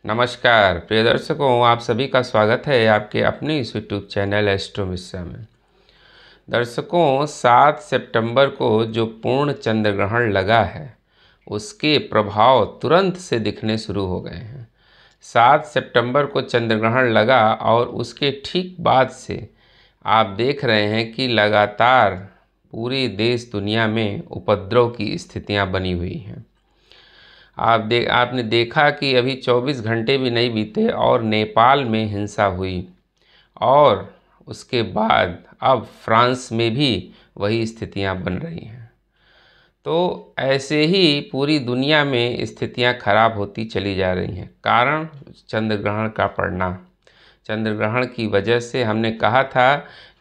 नमस्कार प्रिय दर्शकों, आप सभी का स्वागत है आपके अपने इस यूट्यूब चैनल एस्ट्रो मिश्रा में। दर्शकों, 7 सितंबर को जो पूर्ण चंद्र ग्रहण लगा है उसके प्रभाव तुरंत से दिखने शुरू हो गए हैं। 7 सितंबर को चंद्र ग्रहण लगा और उसके ठीक बाद से आप देख रहे हैं कि लगातार पूरे देश दुनिया में उपद्रव की स्थितियां बनी हुई हैं। आपने देखा कि अभी 24 घंटे भी नहीं बीते और नेपाल में हिंसा हुई और उसके बाद अब फ्रांस में भी वही स्थितियां बन रही हैं। तो ऐसे ही पूरी दुनिया में स्थितियां खराब होती चली जा रही हैं। कारण चंद्र ग्रहण का पड़ना। चंद्र ग्रहण की वजह से हमने कहा था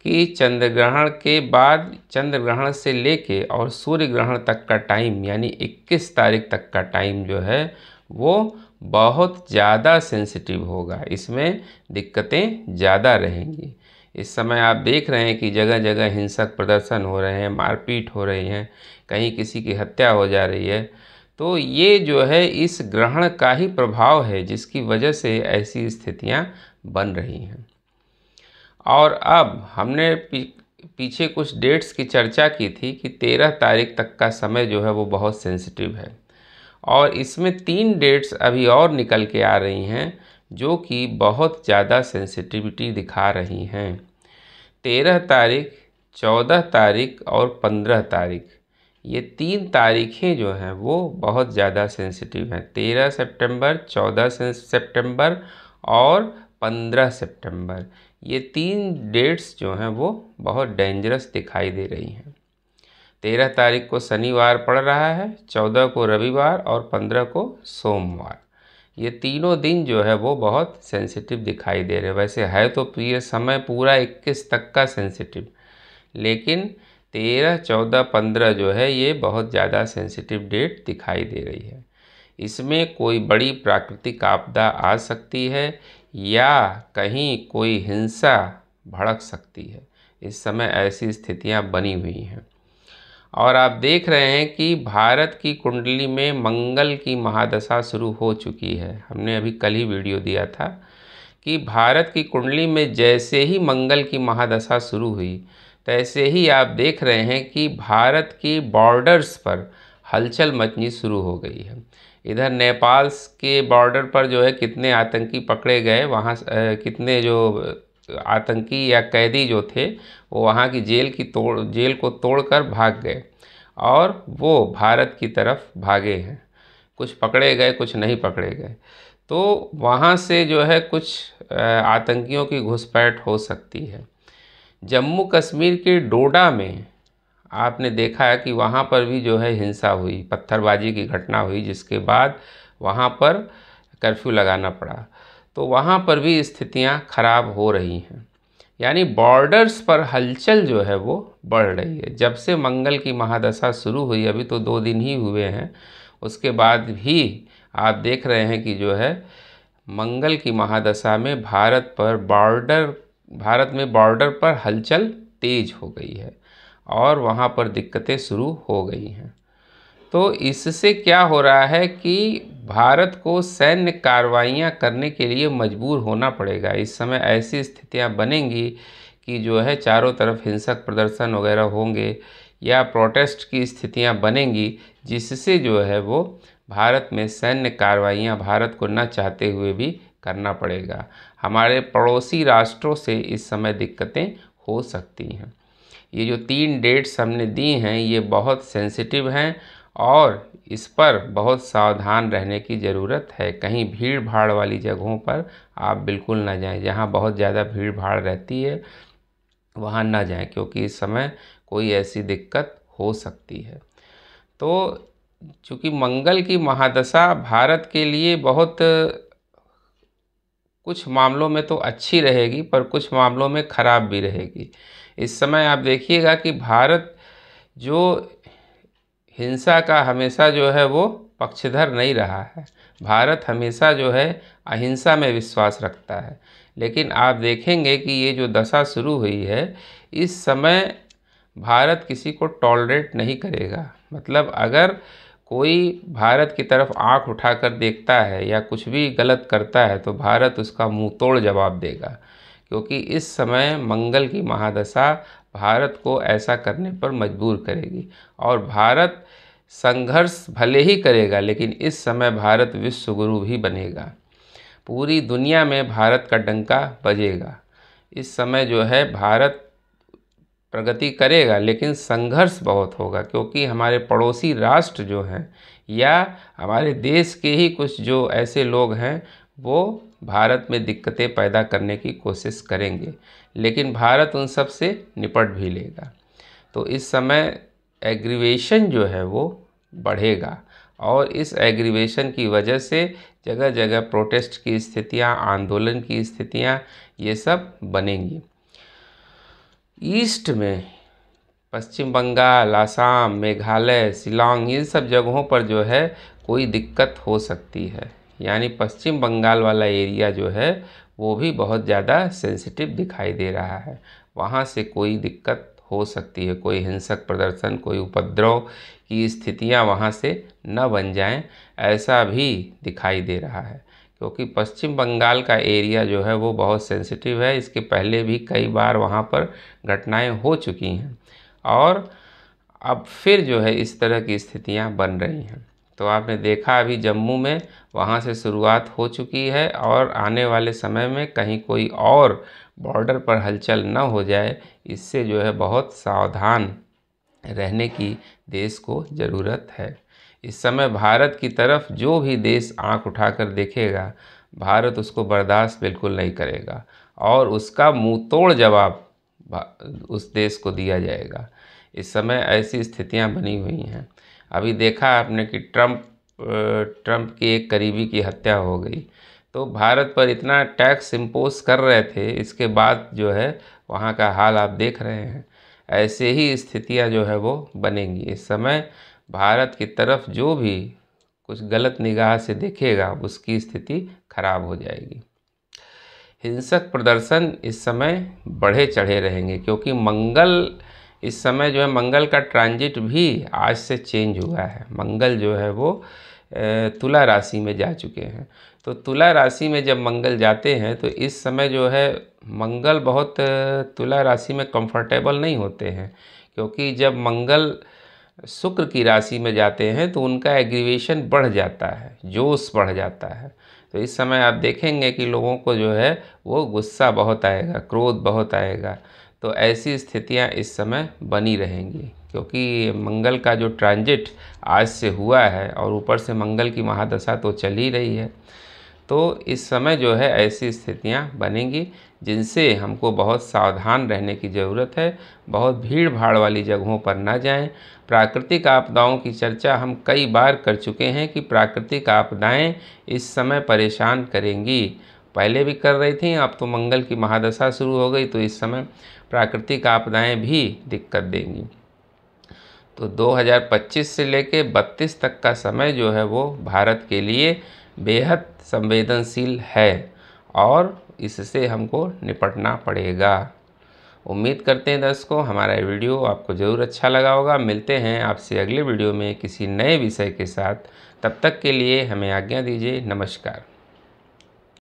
कि चंद्र ग्रहण के बाद, चंद्र ग्रहण से लेके और सूर्य ग्रहण तक का टाइम यानी 21 तारीख तक का टाइम जो है वो बहुत ज़्यादा सेंसिटिव होगा। इसमें दिक्कतें ज़्यादा रहेंगी। इस समय आप देख रहे हैं कि जगह जगह हिंसक प्रदर्शन हो रहे हैं, मारपीट हो रही हैं, कहीं किसी की हत्या हो जा रही है। तो ये जो है इस ग्रहण का ही प्रभाव है जिसकी वजह से ऐसी स्थितियां बन रही हैं। और अब हमने पीछे कुछ डेट्स की चर्चा की थी कि 13 तारीख तक का समय जो है वो बहुत सेंसिटिव है और इसमें 3 डेट्स अभी और निकल के आ रही हैं जो कि बहुत ज़्यादा सेंसिटिविटी दिखा रही हैं। 13 तारीख, 14 तारीख और 15 तारीख, ये 3 तारीखें जो हैं वो बहुत ज़्यादा सेंसिटिव हैं। 13 सितंबर, 14 सितंबर और 15 सितंबर, ये 3 डेट्स जो हैं वो बहुत डेंजरस दिखाई दे रही हैं। 13 तारीख को शनिवार पड़ रहा है, 14 को रविवार और 15 को सोमवार। ये तीनों दिन जो है वो बहुत सेंसिटिव दिखाई दे रहे हैं। वैसे है तो ये समय पूरा 21 तक का सेंसिटिव, लेकिन 13, 14, 15 जो है ये बहुत ज़्यादा सेंसिटिव डेट दिखाई दे रही है। इसमें कोई बड़ी प्राकृतिक आपदा आ सकती है या कहीं कोई हिंसा भड़क सकती है। इस समय ऐसी स्थितियां बनी हुई हैं और आप देख रहे हैं कि भारत की कुंडली में मंगल की महादशा शुरू हो चुकी है। हमने अभी कल ही वीडियो दिया था कि भारत की कुंडली में जैसे ही मंगल की महादशा शुरू हुई तैसे ही आप देख रहे हैं कि भारत की बॉर्डर्स पर हलचल मचनी शुरू हो गई है। इधर नेपाल के बॉर्डर पर जो है कितने आतंकी पकड़े गए, वहाँ कितने जो आतंकी या कैदी जो थे वो वहाँ की जेल को तोड़कर भाग गए और वो भारत की तरफ भागे हैं। कुछ पकड़े गए, कुछ नहीं पकड़े गए। तो वहाँ से जो है कुछ आतंकियों की घुसपैठ हो सकती है। जम्मू कश्मीर के डोडा में आपने देखा है कि वहाँ पर भी जो है हिंसा हुई, पत्थरबाजी की घटना हुई, जिसके बाद वहाँ पर कर्फ्यू लगाना पड़ा। तो वहाँ पर भी स्थितियाँ खराब हो रही हैं। यानी बॉर्डर्स पर हलचल जो है वो बढ़ रही है। जब से मंगल की महादशा शुरू हुई, अभी तो 2 दिन ही हुए हैं, उसके बाद भी आप देख रहे हैं कि जो है मंगल की महादशा में भारत में बॉर्डर पर हलचल तेज हो गई है और वहाँ पर दिक्कतें शुरू हो गई हैं। तो इससे क्या हो रहा है कि भारत को सैन्य कार्रवाइयाँ करने के लिए मजबूर होना पड़ेगा। इस समय ऐसी स्थितियाँ बनेंगी कि जो है चारों तरफ हिंसक प्रदर्शन वगैरह होंगे या प्रोटेस्ट की स्थितियाँ बनेंगी, जिससे जो है वो भारत में सैन्य कार्रवाइयाँ भारत को न चाहते हुए भी करना पड़ेगा। हमारे पड़ोसी राष्ट्रों से इस समय दिक्कतें हो सकती हैं। ये जो 3 डेट्स हमने दी हैं ये बहुत सेंसिटिव हैं और इस पर बहुत सावधान रहने की ज़रूरत है। कहीं भीड़ भाड़ वाली जगहों पर आप बिल्कुल ना जाएं। जहां बहुत ज़्यादा भीड़ भाड़ रहती है वहां ना जाएं, क्योंकि इस समय कोई ऐसी दिक्कत हो सकती है। तो चूँकि मंगल की महादशा भारत के लिए बहुत कुछ मामलों में तो अच्छी रहेगी पर कुछ मामलों में ख़राब भी रहेगी। इस समय आप देखिएगा कि भारत जो हिंसा का हमेशा जो है वो पक्षधर नहीं रहा है। भारत हमेशा जो है अहिंसा में विश्वास रखता है। लेकिन आप देखेंगे कि ये जो दशा शुरू हुई है, इस समय भारत किसी को टॉलरेट नहीं करेगा। मतलब अगर कोई भारत की तरफ आंख उठाकर देखता है या कुछ भी गलत करता है तो भारत उसका मुंह तोड़ जवाब देगा, क्योंकि इस समय मंगल की महादशा भारत को ऐसा करने पर मजबूर करेगी। और भारत संघर्ष भले ही करेगा, लेकिन इस समय भारत विश्वगुरु भी बनेगा। पूरी दुनिया में भारत का डंका बजेगा। इस समय जो है भारत प्रगति करेगा, लेकिन संघर्ष बहुत होगा, क्योंकि हमारे पड़ोसी राष्ट्र जो हैं या हमारे देश के ही कुछ जो ऐसे लोग हैं वो भारत में दिक्कतें पैदा करने की कोशिश करेंगे, लेकिन भारत उन सब से निपट भी लेगा। तो इस समय एग्रीवेशन जो है वो बढ़ेगा, और इस एग्रीवेशन की वजह से जगह जगह प्रोटेस्ट की स्थितियां, आंदोलन की स्थितियां ये सब बनेंगी। ईस्ट में पश्चिम बंगाल, आसाम, मेघालय, शिलांग, इन सब जगहों पर जो है कोई दिक्कत हो सकती है। यानी पश्चिम बंगाल वाला एरिया जो है वो भी बहुत ज़्यादा सेंसिटिव दिखाई दे रहा है। वहाँ से कोई दिक्कत हो सकती है, कोई हिंसक प्रदर्शन, कोई उपद्रव की स्थितियाँ वहाँ से न बन जाएं, ऐसा भी दिखाई दे रहा है। क्योंकि पश्चिम बंगाल का एरिया जो है वो बहुत सेंसिटिव है। इसके पहले भी कई बार वहाँ पर घटनाएं हो चुकी हैं, और अब फिर जो है इस तरह की स्थितियां बन रही हैं। तो आपने देखा अभी जम्मू में वहाँ से शुरुआत हो चुकी है, और आने वाले समय में कहीं कोई और बॉर्डर पर हलचल न हो जाए, इससे जो है बहुत सावधान रहने की देश को ज़रूरत है। इस समय भारत की तरफ जो भी देश आंख उठाकर देखेगा, भारत उसको बर्दाश्त बिल्कुल नहीं करेगा, और उसका मुंह तोड़ जवाब उस देश को दिया जाएगा। इस समय ऐसी स्थितियां बनी हुई हैं। अभी देखा आपने कि ट्रंप के एक करीबी की हत्या हो गई, तो भारत पर इतना टैक्स इम्पोज कर रहे थे, इसके बाद जो है वहाँ का हाल आप देख रहे हैं। ऐसे ही स्थितियां जो है वो बनेंगी। इस समय भारत की तरफ जो भी कुछ गलत निगाह से देखेगा उसकी स्थिति खराब हो जाएगी। हिंसक प्रदर्शन इस समय बढ़े चढ़े रहेंगे, क्योंकि मंगल इस समय जो है, मंगल का ट्रांजिट भी आज से चेंज हुआ है। मंगल जो है वो तुला राशि में जा चुके हैं। तो तुला राशि में जब मंगल जाते हैं तो इस समय जो है मंगल बहुत तुला राशि में कंफर्टेबल नहीं होते हैं, क्योंकि जब मंगल शुक्र की राशि में जाते हैं तो उनका एग्रीवेशन बढ़ जाता है, जोश बढ़ जाता है। तो इस समय आप देखेंगे कि लोगों को जो है वो गुस्सा बहुत आएगा, क्रोध बहुत आएगा। तो ऐसी स्थितियां इस समय बनी रहेंगी, क्योंकि मंगल का जो ट्रांजिट आज से हुआ है और ऊपर से मंगल की महादशा तो चल ही रही है। तो इस समय जो है ऐसी स्थितियां बनेंगी, जिनसे हमको बहुत सावधान रहने की ज़रूरत है। बहुत भीड़ भाड़ वाली जगहों पर ना जाएं। प्राकृतिक आपदाओं की चर्चा हम कई बार कर चुके हैं कि प्राकृतिक आपदाएं इस समय परेशान करेंगी, पहले भी कर रही थी, अब तो मंगल की महादशा शुरू हो गई, तो इस समय प्राकृतिक आपदाएं भी दिक्कत देंगी। तो 2025 से लेके 32 तक का समय जो है वो भारत के लिए बेहद संवेदनशील है, और इससे हमको निपटना पड़ेगा। उम्मीद करते हैं दर्शकों हमारा वीडियो आपको ज़रूर अच्छा लगा होगा। मिलते हैं आपसे अगले वीडियो में किसी नए विषय के साथ। तब तक के लिए हमें आज्ञा दीजिए। नमस्कार।